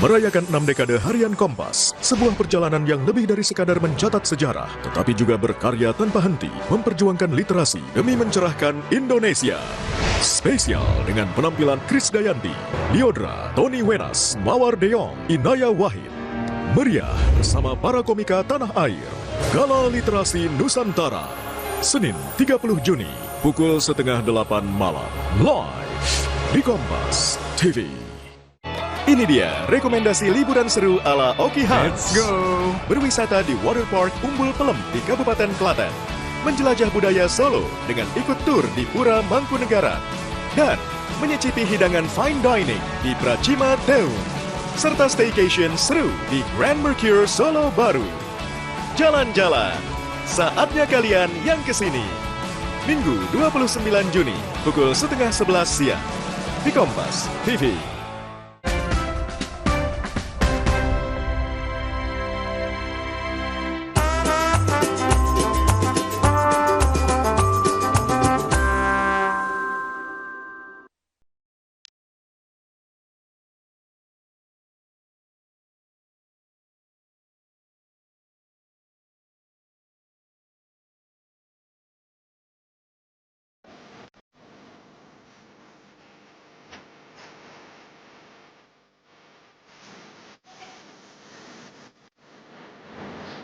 Merayakan 6 dekade harian Kompas, sebuah perjalanan yang lebih dari sekadar mencatat sejarah, tetapi juga berkarya tanpa henti, memperjuangkan literasi demi mencerahkan Indonesia. Spesial dengan penampilan Krisdayanti, Liodra, Tony Wenas, Mawar Deong, Inaya Wahid. Meriah bersama para komika tanah air, Gala Literasi Nusantara. Senin 30 Juni, pukul 7:30 malam, live di Kompas TV. Ini dia rekomendasi liburan seru ala Oki Hans. Let's go! Berwisata di Water Park Umbul Pelem di Kabupaten Klaten. Menjelajah budaya Solo dengan ikut tur di Pura Mangkunegaran. Dan menyicipi hidangan fine dining di Pracima Daun. Serta staycation seru di Grand Mercure Solo Baru. Jalan-jalan, saatnya kalian yang kesini. Minggu 29 Juni, pukul 10:30 siang. Di Kompas TV.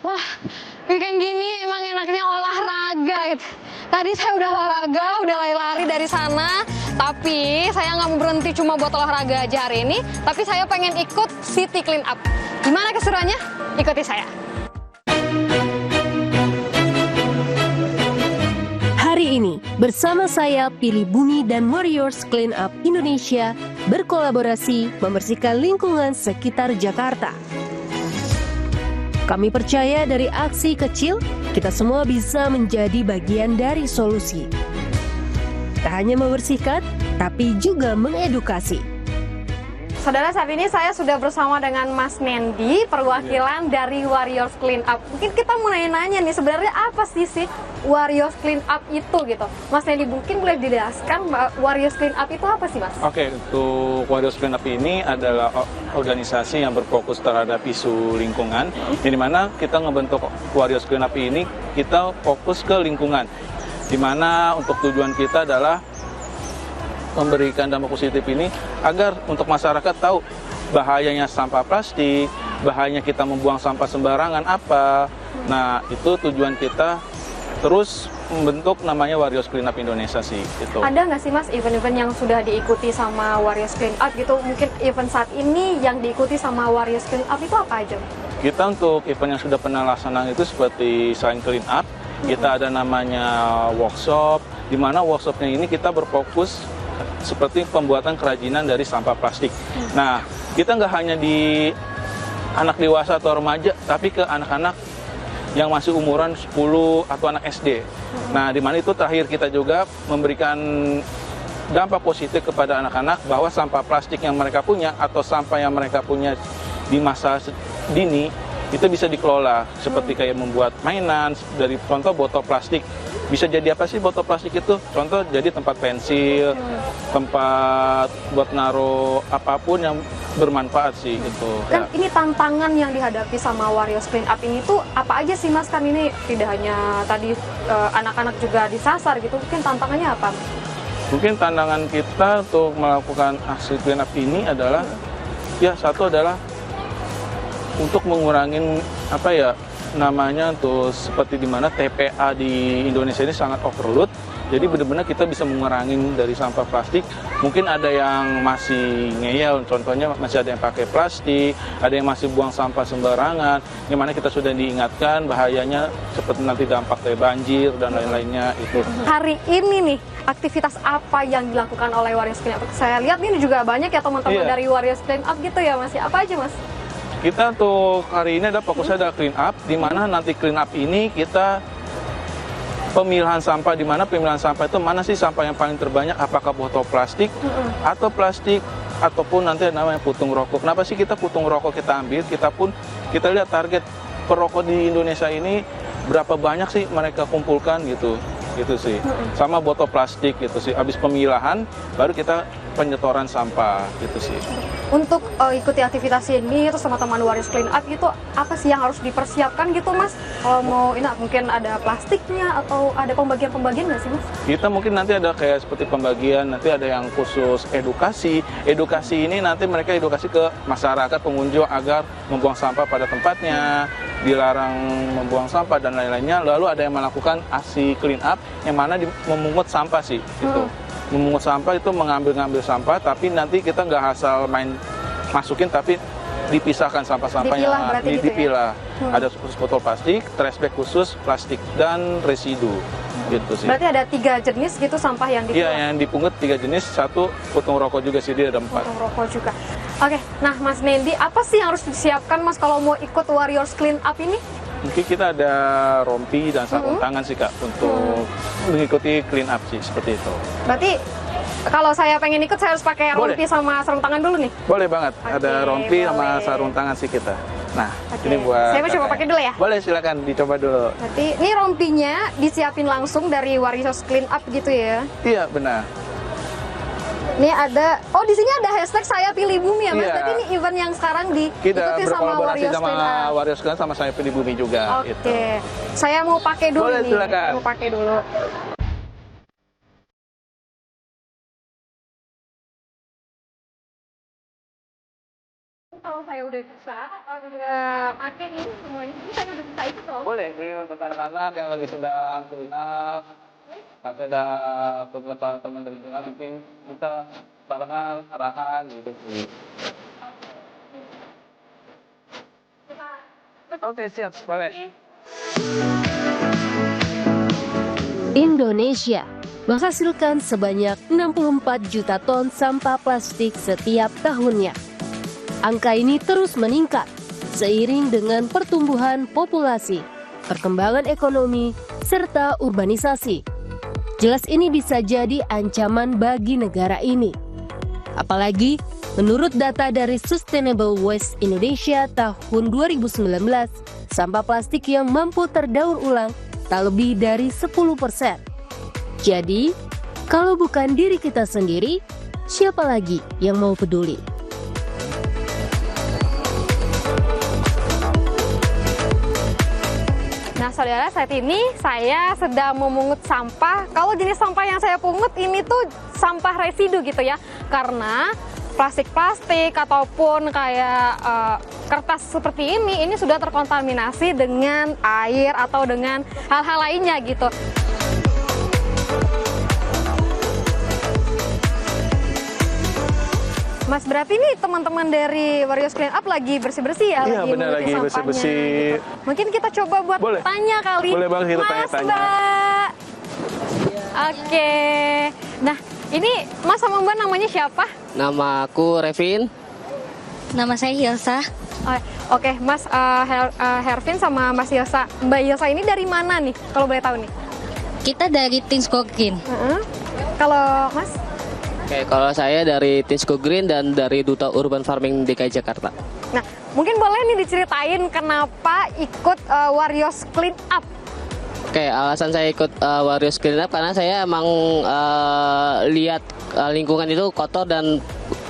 Wah, weekend gini emang enaknya olahraga gitu. Tadi saya udah olahraga, udah lari-lari dari sana, tapi saya nggak mau berhenti cuma buat olahraga aja hari ini, tapi saya pengen ikut City Clean Up. Gimana keseruannya? Ikuti saya. Hari ini, bersama saya Pilih Bumi dan Warriors Clean Up Indonesia berkolaborasi membersihkan lingkungan sekitar Jakarta. Kami percaya dari aksi kecil, kita semua bisa menjadi bagian dari solusi. Tak hanya membersihkan, tapi juga mengedukasi. Saudara, saat ini saya sudah bersama dengan Mas Nendi, perwakilan dari Warriors Clean Up. Mungkin kita mau nanya-nanya nih, sebenarnya apa sih Warriors Clean Up itu gitu? Mas Nendi, mungkin boleh dijelaskan Warriors Clean Up itu apa sih, Mas? Oke, untuk Warriors Clean Up ini adalah organisasi yang berfokus terhadap isu lingkungan, yang dimana kita ngebentuk Warriors Clean Up ini, kita fokus ke lingkungan, dimana untuk tujuan kita adalah memberikan dampak positif ini agar untuk masyarakat tahu bahayanya sampah plastik, bahayanya kita membuang sampah sembarangan apa. Nah, itu tujuan kita terus membentuk namanya Warriors Clean Up Indonesia sih. Itu. Ada nggak sih, Mas, event-event yang sudah diikuti sama Warriors Clean Up gitu? Mungkin event saat ini yang diikuti sama Warriors Clean Up itu apa aja? Kita untuk event yang sudah pernah laksanakan itu seperti selain Clean Up, kita ada namanya workshop, di mana workshopnya ini kita berfokus seperti pembuatan kerajinan dari sampah plastik. Nah, kita nggak hanya di anak dewasa atau remaja, tapi ke anak-anak yang masih umuran 10 atau anak SD. Nah, di mana itu terakhir kita juga memberikan dampak positif kepada anak-anak bahwa sampah plastik yang mereka punya atau sampah yang mereka punya di masa dini itu bisa dikelola, seperti kayak membuat mainan dari contoh botol plastik. Bisa jadi apa sih botol plastik itu? Contoh jadi tempat pensil, tempat buat naruh apapun yang bermanfaat sih gitu. Kan ini tantangan yang dihadapi sama Warriors Clean Up ini tuh apa aja sih, Mas? Kan ini tidak hanya tadi anak-anak juga disasar gitu, mungkin tantangannya apa? Mungkin tantangan kita untuk melakukan aksi clean up ini adalah ya satu adalah untuk mengurangi apa ya namanya tuh seperti dimana TPA di Indonesia ini sangat overload, jadi benar-benar kita bisa mengurangi dari sampah plastik. Mungkin ada yang masih ngeyel, contohnya masih ada yang pakai plastik, ada yang masih buang sampah sembarangan, yang mana kita sudah diingatkan bahayanya seperti nanti dampak kayak banjir dan lain-lainnya itu. Hari ini nih, aktivitas apa yang dilakukan oleh Warriors Clean Up? Saya lihat ini juga banyak ya teman-teman dari Warriors Clean Up gitu ya, Mas. Apa aja, Mas? Kita untuk hari ini ada fokusnya ada clean up, di mana nanti clean up ini kita pemilihan sampah, di mana pemilihan sampah itu mana sih sampah yang paling terbanyak, apakah botol plastik atau plastik ataupun nanti namanya putung rokok. Kenapa sih kita putung rokok kita ambil? Kita lihat target perokok di Indonesia ini berapa banyak sih mereka kumpulkan gitu sih. Sama botol plastik gitu sih. Habis pemilahan baru kita penyetoran sampah gitu sih. untuk ikuti aktivitas ini terus sama teman Warriors Clean Up itu apa sih yang harus dipersiapkan gitu Mas? Kalau mau ini mungkin ada plastiknya atau ada pembagian nggak sih Mas? Kita mungkin nanti ada kayak seperti pembagian, nanti ada yang khusus edukasi. Edukasi ini nanti mereka edukasi ke masyarakat pengunjung agar membuang sampah pada tempatnya, dilarang membuang sampah dan lain-lainnya. Lalu ada yang melakukan aksi clean up yang mana memungut sampah sih itu. Memungut sampah itu mengambil sampah, tapi nanti kita nggak asal main masukin, tapi dipisahkan sampah-sampahnya, dipilah. Ada khusus botol plastik, trash bag khusus plastik dan residu. Gitu sih. Berarti ada 3 jenis gitu sampah yang dipilah? Iya, yang dipungut 3 jenis, 1 puntung rokok juga sih, dia ada 4. Puntung rokok juga. Oke, nah Mas Nendi, apa sih yang harus disiapkan Mas kalau mau ikut Warriors Clean Up ini? Mungkin kita ada rompi dan sarung tangan sih Kak untuk mengikuti clean up sih, seperti itu. Berarti kalau saya pengen ikut saya harus pakai rompi sama sarung tangan dulu nih? Boleh banget, ada rompi boleh. sama sarung tangan sih kita. Nah, ini buat saya mau coba pakai dulu ya? Boleh, silakan dicoba dulu. Berarti ini rompinya disiapin langsung dari Warriors Clean Up gitu ya? Iya, benar. Ini ada, oh di sini ada hashtag saya pilih bumi ya Mas? Iya. Berarti ini event yang sekarang Kita diikuti sama berkolaborasi Warriors sama Clean Up. Warriors Clean sama saya pilih bumi juga. Oke, Gitu. saya mau pakai dulu Boleh, nih. silakan. Mau pakai dulu. Kalau saya udah bisa, pakai ini semuanya, ini saya udah bisa ikut loh. Boleh, ini untuk anak-anak yang lagi sedang clean up, tapi ada beberapa teman dari clean up, mungkin kita barengan arahan gitu sih. Oke, siap, boleh. Indonesia menghasilkan sebanyak 64 juta ton sampah plastik setiap tahunnya. Angka ini terus meningkat seiring dengan pertumbuhan populasi, perkembangan ekonomi, serta urbanisasi. Jelas ini bisa jadi ancaman bagi negara ini. Apalagi menurut data dari Sustainable Waste Indonesia tahun 2019, sampah plastik yang mampu terdaur ulang tak lebih dari 10%. Jadi, kalau bukan diri kita sendiri, siapa lagi yang mau peduli? Nah saudara, saat ini saya sedang memungut sampah. Kalau jenis sampah yang saya pungut ini tuh sampah residu gitu ya. Karena plastik-plastik ataupun kayak kertas seperti ini sudah terkontaminasi dengan air atau dengan hal-hal lainnya gitu. Mas, berarti nih teman-teman dari Warriors Clean Up lagi bersih-bersih ya? Iya, benar, lagi sampahnya, bersih-bersih. gitu. Mungkin kita coba buat Boleh. tanya kali. Boleh banget kita Mas, tanya-tanya. Mbak. Oke. Nah, ini Mas sama Mbak namanya siapa? Nama aku Revin. Nama saya Hilsa. Oke, Mas Hervin sama Mas Yosa. Mbak Yosa ini dari mana nih? Kalau boleh tahu nih. Kita dari Tinsco Green. Kalau Mas? Oke, kalau saya dari Tinsco Green dan dari Duta Urban Farming DKI Jakarta. Nah, mungkin boleh nih diceritain kenapa ikut Warriors Clean Up? Oke, alasan saya ikut Warriors Clean Up karena saya emang lihat lingkungan itu kotor dan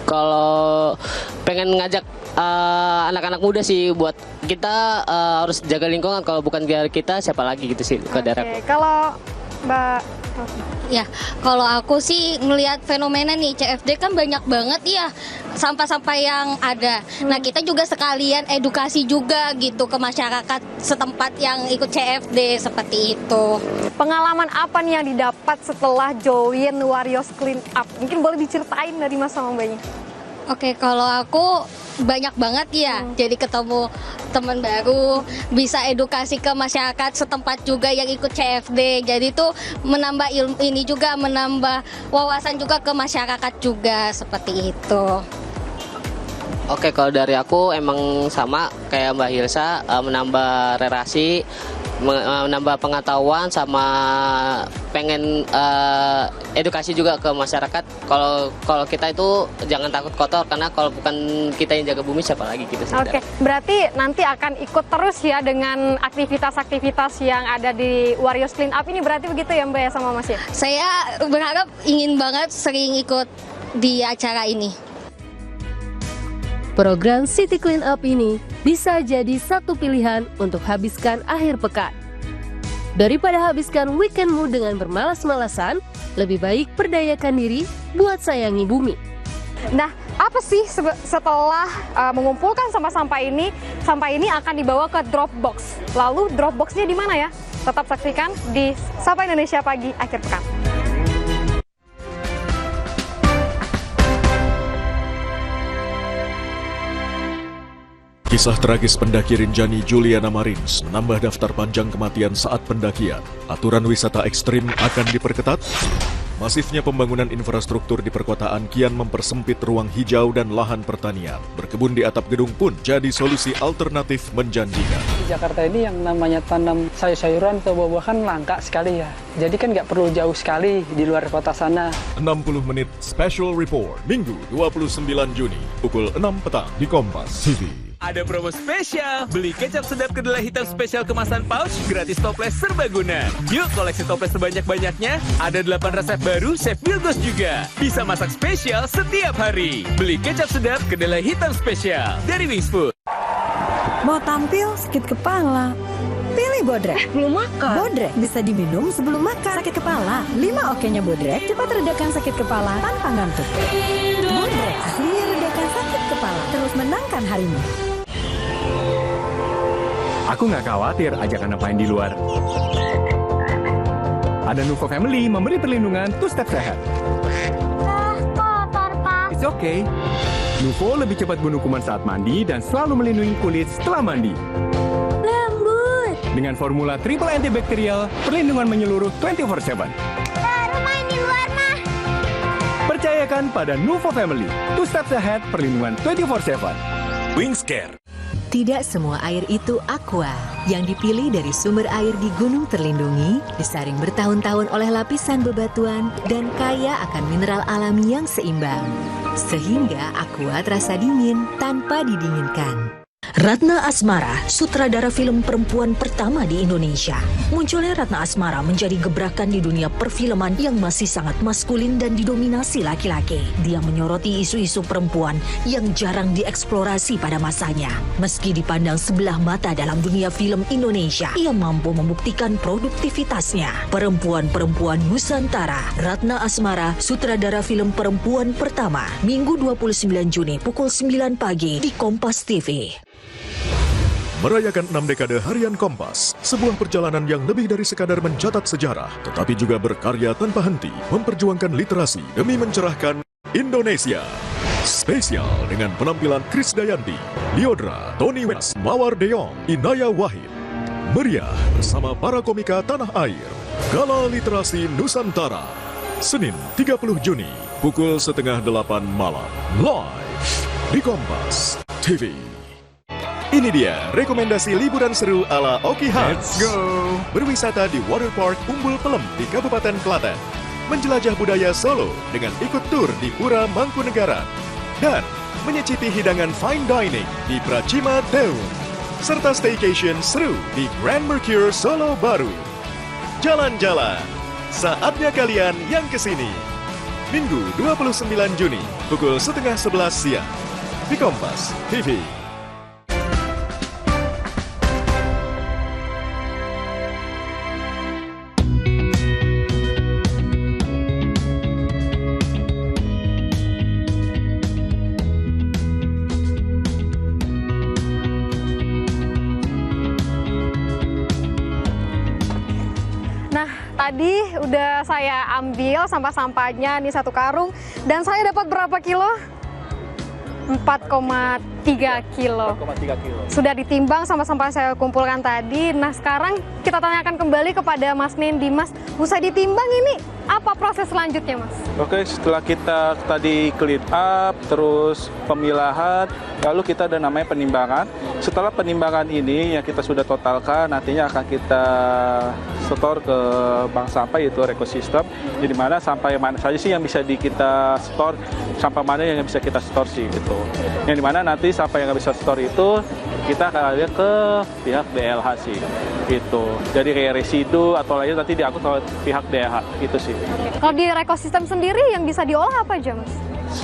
kalau pengen ngajak anak-anak muda sih buat kita harus jaga lingkungan, kalau bukan dari kita siapa lagi gitu sih ke daerah. Oke, kalau Mbak Ya, kalau aku sih ngelihat fenomena nih CFD kan banyak banget ya sampah-sampah yang ada. Nah, kita juga sekalian edukasi juga gitu ke masyarakat setempat yang ikut CFD seperti itu. pengalaman apa nih yang didapat setelah join Warriors Clean Up? Mungkin boleh diceritain dari Mas sama Mbaknya. Oke, kalau aku banyak banget ya, jadi ketemu teman baru, bisa edukasi ke masyarakat setempat juga yang ikut CFD. Jadi tuh menambah ilmu ini juga, menambah wawasan juga ke masyarakat juga, seperti itu. Oke, kalau dari aku emang sama kayak Mbak Hilsa, menambah relasi, menambah pengetahuan sama pengen edukasi juga ke masyarakat. Kalau kita itu jangan takut kotor karena kalau bukan kita yang jaga bumi siapa lagi gitu. Oke, berarti nanti akan ikut terus ya dengan aktivitas-aktivitas yang ada di Warriors Clean Up ini, berarti begitu ya Mbak ya sama Mas ya? Saya berharap ingin banget sering ikut di acara ini. Program City Clean Up ini bisa jadi satu pilihan untuk habiskan akhir pekan. Daripada habiskan weekendmu dengan bermalas-malasan, lebih baik berdayakan diri buat sayangi bumi. Nah, apa sih setelah mengumpulkan sampah-sampah ini akan dibawa ke Dropbox. Lalu Dropbox-nya di mana ya? Tetap saksikan di Sapa Indonesia Pagi akhir pekan. Kisah tragis pendaki Rinjani Juliana Marins menambah daftar panjang kematian saat pendakian. Aturan wisata ekstrim akan diperketat. Masifnya pembangunan infrastruktur di perkotaan kian mempersempit ruang hijau dan lahan pertanian. Berkebun di atap gedung pun jadi solusi alternatif menjanjikan. Di Jakarta ini yang namanya tanam sayur-sayuran atau buah-buahan langka sekali ya. Jadi kan nggak perlu jauh sekali di luar kota sana. 60 menit Special Report, Minggu 29 Juni, pukul 6 petang di Kompas TV. Ada promo spesial, beli kecap sedap kedelai hitam spesial kemasan pouch, gratis toples serbaguna. Yuk koleksi toples sebanyak-banyaknya, ada 8 resep baru Chef Wilgos juga. Bisa masak spesial setiap hari. Beli kecap sedap kedelai hitam spesial dari Wings Food. Mau tampil sakit kepala? Pilih Bodrek. Belum makan. Bodrek bisa diminum sebelum makan. Sakit kepala, 5 okenya Bodrek cepat redakan sakit kepala tanpa ngantuk. Bodrek akhirnya redakan sakit kepala, terus menangkan harimu. Aku nggak khawatir ajakan apain di luar. Ada Nuvo Family memberi perlindungan two step sehat. Kotor, Pak. It's okay. Nuvo lebih cepat bunuh kuman saat mandi dan selalu melindungi kulit setelah mandi. Lembut. Dengan formula triple antibakterial, perlindungan menyeluruh 24/7. Baru main di luar mah. Percayakan pada Nuvo Family. Two step sehat, perlindungan 24/7. Wings Care. Tidak semua air itu aqua. Yang dipilih dari sumber air di gunung terlindungi, disaring bertahun-tahun oleh lapisan bebatuan, dan kaya akan mineral alami yang seimbang. Sehingga aqua terasa dingin tanpa didinginkan. Ratna Asmara, sutradara film perempuan pertama di Indonesia. Munculnya Ratna Asmara menjadi gebrakan di dunia perfilman yang masih sangat maskulin dan didominasi laki-laki. Dia menyoroti isu-isu perempuan yang jarang dieksplorasi pada masanya. Meski dipandang sebelah mata dalam dunia film Indonesia, ia mampu membuktikan produktivitasnya. Perempuan-perempuan Nusantara, Ratna Asmara, sutradara film perempuan pertama. Minggu 29 Juni pukul 9 pagi di Kompas TV. Merayakan 6 dekade harian Kompas, sebuah perjalanan yang lebih dari sekadar mencatat sejarah, tetapi juga berkarya tanpa henti, memperjuangkan literasi demi mencerahkan Indonesia. Spesial dengan penampilan Krisdayanti, Liodra, Tony West, Mawar Deong, Inaya Wahid. Meriah bersama para komika tanah air, Gala Literasi Nusantara. Senin 30 Juni, pukul 7:30 malam, live di Kompas TV. Ini dia rekomendasi liburan seru ala Oki Hans. Let's go! Berwisata di Waterpark Umbul Pelem di Kabupaten Klaten. Menjelajah budaya Solo dengan ikut tur di Pura Mangkunegaran. Dan menyicipi hidangan fine dining di Pracima Deun. Serta staycation seru di Grand Mercure Solo Baru. Jalan-jalan, saatnya kalian yang kesini. Minggu 29 Juni, pukul 10:30 siang. Di Kompas TV. Tadi udah saya ambil sampah-sampahnya nih 1 karung dan saya dapat berapa kilo? 4,3 kilo. 4,3 kilo. Sudah ditimbang sampah-sampah saya kumpulkan tadi. Nah, sekarang kita tanyakan kembali kepada Mas Nindi. Mas, usai ditimbang ini apa proses selanjutnya, Mas? Oke, setelah kita tadi clean up, terus pemilahan, lalu kita ada namanya penimbangan. Setelah penimbangan ini yang kita sudah totalkan, nantinya akan kita setor ke bank sampah yaitu ekosistem. Jadi mana sampah yang mana saja sih yang bisa kita store, sampah mana yang bisa kita store sih gitu. Yang dimana nanti sampah yang nggak bisa store itu kita akan lihat ke pihak DLH sih gitu. Jadi kayak residu atau lainnya nanti diangkut ke pihak DLH gitu sih. Kalau di ekosistem sendiri yang bisa diolah apa aja, Mas?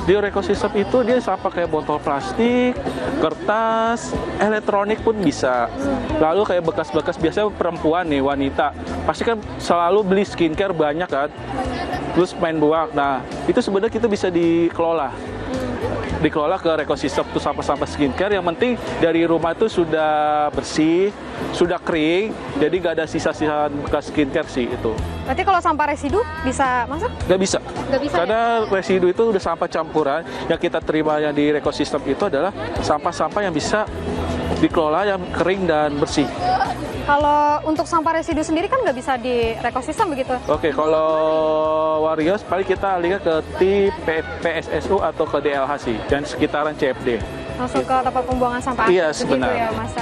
Di ekosistem itu dia sampah kayak botol plastik, kertas, elektronik pun bisa. Lalu kayak bekas-bekas, biasanya perempuan nih, wanita, pasti kan selalu beli skincare banyak kan, terus main buang. Nah, itu sebenarnya kita bisa dikelola ke ekosistem tuh sampah-sampah skincare. Yang penting dari rumah itu sudah bersih, sudah kering, jadi nggak ada sisa-sisa bekas skincare sih itu. Berarti kalau sampah residu bisa masuk? Nggak bisa. Nggak bisa, karena residu itu udah sampah campuran. Yang kita terima yang di ekosistem itu adalah sampah-sampah yang bisa dikelola, yang kering dan bersih. Kalau untuk sampah residu sendiri kan nggak bisa di ekosistem begitu? Oke, kalau Warriors paling kita alihkan ke PSSU atau ke DLHC dan sekitaran CFD. Langsung ke tempat pembuangan sampah. Iya, begitu sebenarnya. ya, Mas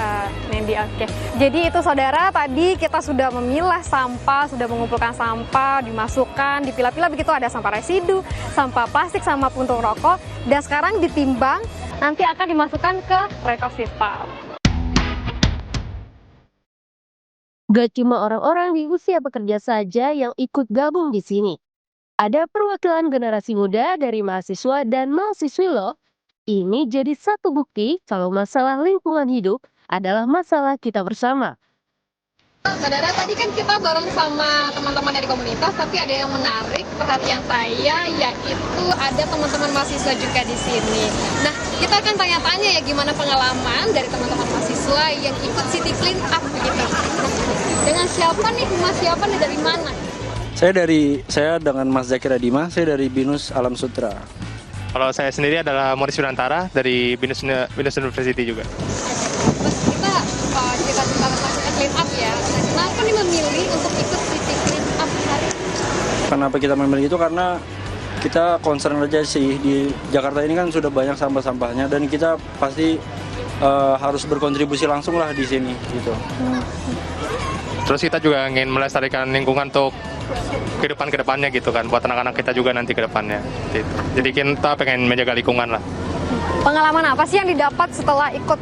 Nendi. Oke. Jadi itu saudara, tadi kita sudah memilah sampah, sudah mengumpulkan sampah, dimasukkan, dipilah-pilah begitu, ada sampah residu, sampah plastik, sama puntung rokok, dan sekarang ditimbang, nanti akan dimasukkan ke ekosistem. Gak cuma orang-orang di usia bekerja saja yang ikut gabung di sini. Ada perwakilan generasi muda dari mahasiswa dan mahasiswi loh. Ini jadi satu bukti kalau masalah lingkungan hidup adalah masalah kita bersama. Saudara, tadi kan kita bareng sama teman-teman dari komunitas, tapi ada yang menarik perhatian saya, yaitu ada teman-teman mahasiswa juga di sini. Nah, kita akan tanya-tanya ya gimana pengalaman dari teman-teman mahasiswa yang ikut City Clean Up begitu. Dengan siapa nih, Mas siapa nih, dari mana? Saya dengan Mas Zakir Adima, saya dari BINUS Alam Sutra. Kalau saya sendiri adalah Morris Wirantara dari BINUS University juga. Mas, kita cerita tentang Clean Up ya. Nah, kenapa nih memilih untuk ikut City Clean Up hari ini? Kenapa kita memilih itu? Karena kita concern aja sih, di Jakarta ini kan sudah banyak sampah-sampahnya dan kita pasti harus berkontribusi langsung lah di sini gitu. Terus kita juga ingin melestarikan lingkungan untuk kedepannya gitu kan, buat anak-anak kita juga nanti ke depannya. Gitu. Jadi kita pengen menjaga lingkungan lah. Pengalaman apa sih yang didapat setelah ikut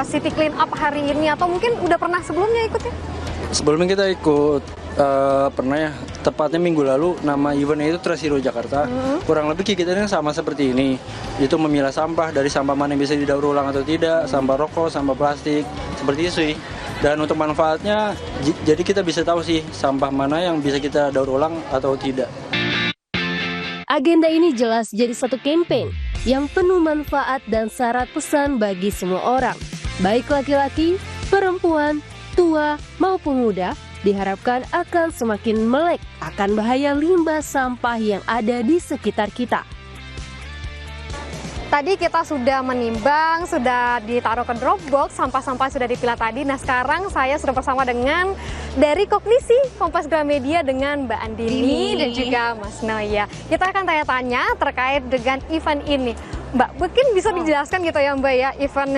City Clean Up hari ini, atau mungkin udah pernah sebelumnya ikutnya? Sebelumnya kita ikut pernah ya, tepatnya minggu lalu, nama eventnya itu Trash Hero Jakarta. Kurang lebih kegiatannya sama seperti ini, itu memilah sampah, dari sampah mana yang bisa didaur ulang atau tidak, sampah rokok, sampah plastik, seperti itu sih. Dan untuk manfaatnya, jadi kita bisa tahu sih sampah mana yang bisa kita daur ulang atau tidak. Agenda ini jelas jadi satu campaign yang penuh manfaat dan syarat pesan bagi semua orang, baik laki-laki, perempuan, tua maupun muda, diharapkan akan semakin melek akan bahaya limbah sampah yang ada di sekitar kita. Tadi kita sudah menimbang, sudah ditaruh ke Dropbox, sampah-sampah sudah dipilah tadi. Nah, sekarang saya sudah bersama dengan dari Kognisi Kompas Gramedia dengan Mbak Andini dan juga Mas Noya. Kita akan tanya-tanya terkait dengan event ini. Mbak, mungkin bisa dijelaskan gitu ya Mbak ya, event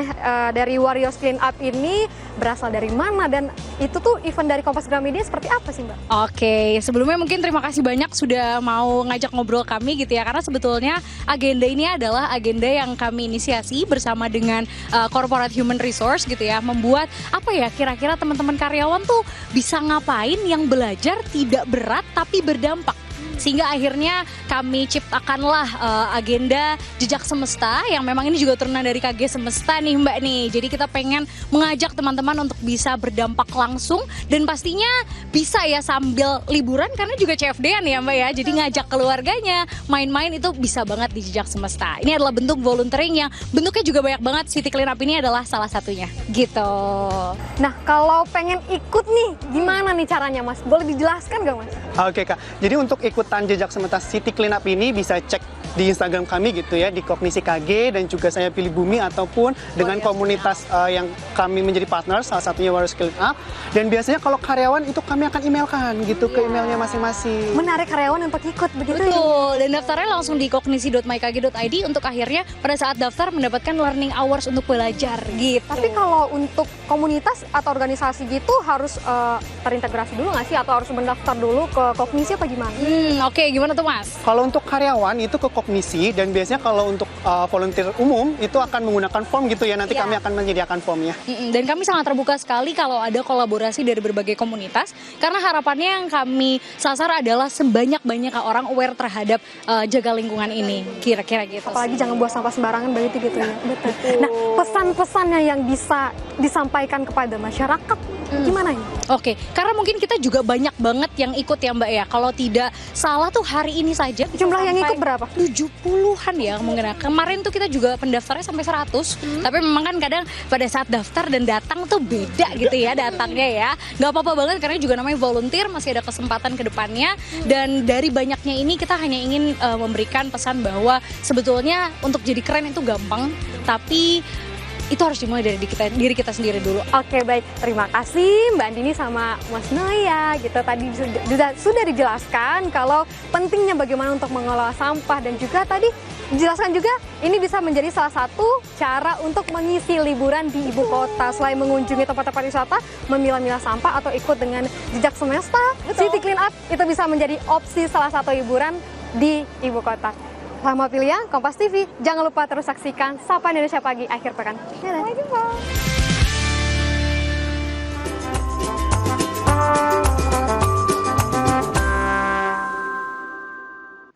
dari Warriors Clean Up ini berasal dari mana, dan itu tuh event dari Kompas Gramedia seperti apa sih Mbak? Oke, sebelumnya mungkin terima kasih banyak sudah mau ngajak ngobrol kami gitu ya, karena sebetulnya agenda ini adalah agenda yang kami inisiasi bersama dengan Corporate Human Resource gitu ya, membuat apa ya, kira-kira teman-teman karyawan tuh bisa ngapain yang belajar tidak berat tapi berdampak. Sehingga akhirnya kami ciptakanlah agenda Jejak Semesta, yang memang ini juga turunan dari KG Semesta nih Mbak nih. Jadi kita pengen mengajak teman-teman untuk bisa berdampak langsung, dan pastinya bisa ya sambil liburan, karena juga CFD-an ya Mbak ya. Jadi ngajak keluarganya main-main itu bisa banget di Jejak Semesta. Ini adalah bentuk volunteering yang bentuknya juga banyak banget. City Clean Up ini adalah salah satunya gitu. Nah, kalau pengen ikut nih, gimana nih caranya Mas? Boleh dijelaskan gak Mas? Oke Kak, jadi untuk ikutan Jejak Semesta City Clean Up ini bisa cek di Instagram kami gitu ya, di Kognisi KG, dan juga Saya Pilih Bumi, ataupun dengan komunitas yang kami menjadi partner, salah satunya Warriors Clean Up. Dan biasanya kalau karyawan itu kami akan emailkan gitu ke emailnya masing-masing. Menarik karyawan untuk ikut begitu. Betul, dan daftarnya langsung di kognisi.mykg.id untuk akhirnya pada saat daftar mendapatkan learning hours untuk belajar gitu. Tapi kalau untuk komunitas atau organisasi gitu harus terintegrasi dulu nggak sih, atau harus mendaftar dulu ke Kognisi apa gimana? Oke, gimana tuh Mas? Kalau untuk karyawan itu ke kognisi, dan biasanya kalau untuk volunteer umum itu akan menggunakan form gitu ya, nanti kami akan menyediakan formnya. Dan kami sangat terbuka sekali kalau ada kolaborasi dari berbagai komunitas, karena harapannya yang kami sasar adalah sebanyak-banyaknya orang aware terhadap jaga lingkungan ini, kira-kira gitu. Apalagi jangan buang sampah sembarangan begitu gitu ya. Betul. Nah, pesan-pesannya yang bisa disampaikan kepada masyarakat gimana ini? Oke, karena mungkin kita juga banyak banget yang ikut ya Mbak ya. Kalau tidak salah tuh hari ini saja jumlah yang ikut berapa? 70-an ya mungkin. Kemarin tuh kita juga pendaftarnya sampai 100. Tapi memang kan kadang pada saat daftar dan datang tuh beda gitu ya datangnya ya. Nggak apa-apa banget karena juga namanya volunteer, masih ada kesempatan ke depannya. Dan dari banyaknya ini kita hanya ingin memberikan pesan bahwa sebetulnya untuk jadi keren itu gampang, tapi itu harus dimulai dari diri kita sendiri dulu. Oke, baik. Terima kasih Mbak Andini sama Mas Noya. Gitu tadi sudah dijelaskan kalau pentingnya bagaimana untuk mengelola sampah, dan juga tadi dijelaskan juga ini bisa menjadi salah satu cara untuk mengisi liburan di ibu kota. Selain mengunjungi tempat-tempat wisata, memilah-milah sampah atau ikut dengan jejak semesta, City Clean Up itu bisa menjadi opsi salah satu hiburan di ibu kota. Selamat pilihan Kompas TV. Jangan lupa terus saksikan Sapa Indonesia Pagi akhir pekan. Sampai jumpa.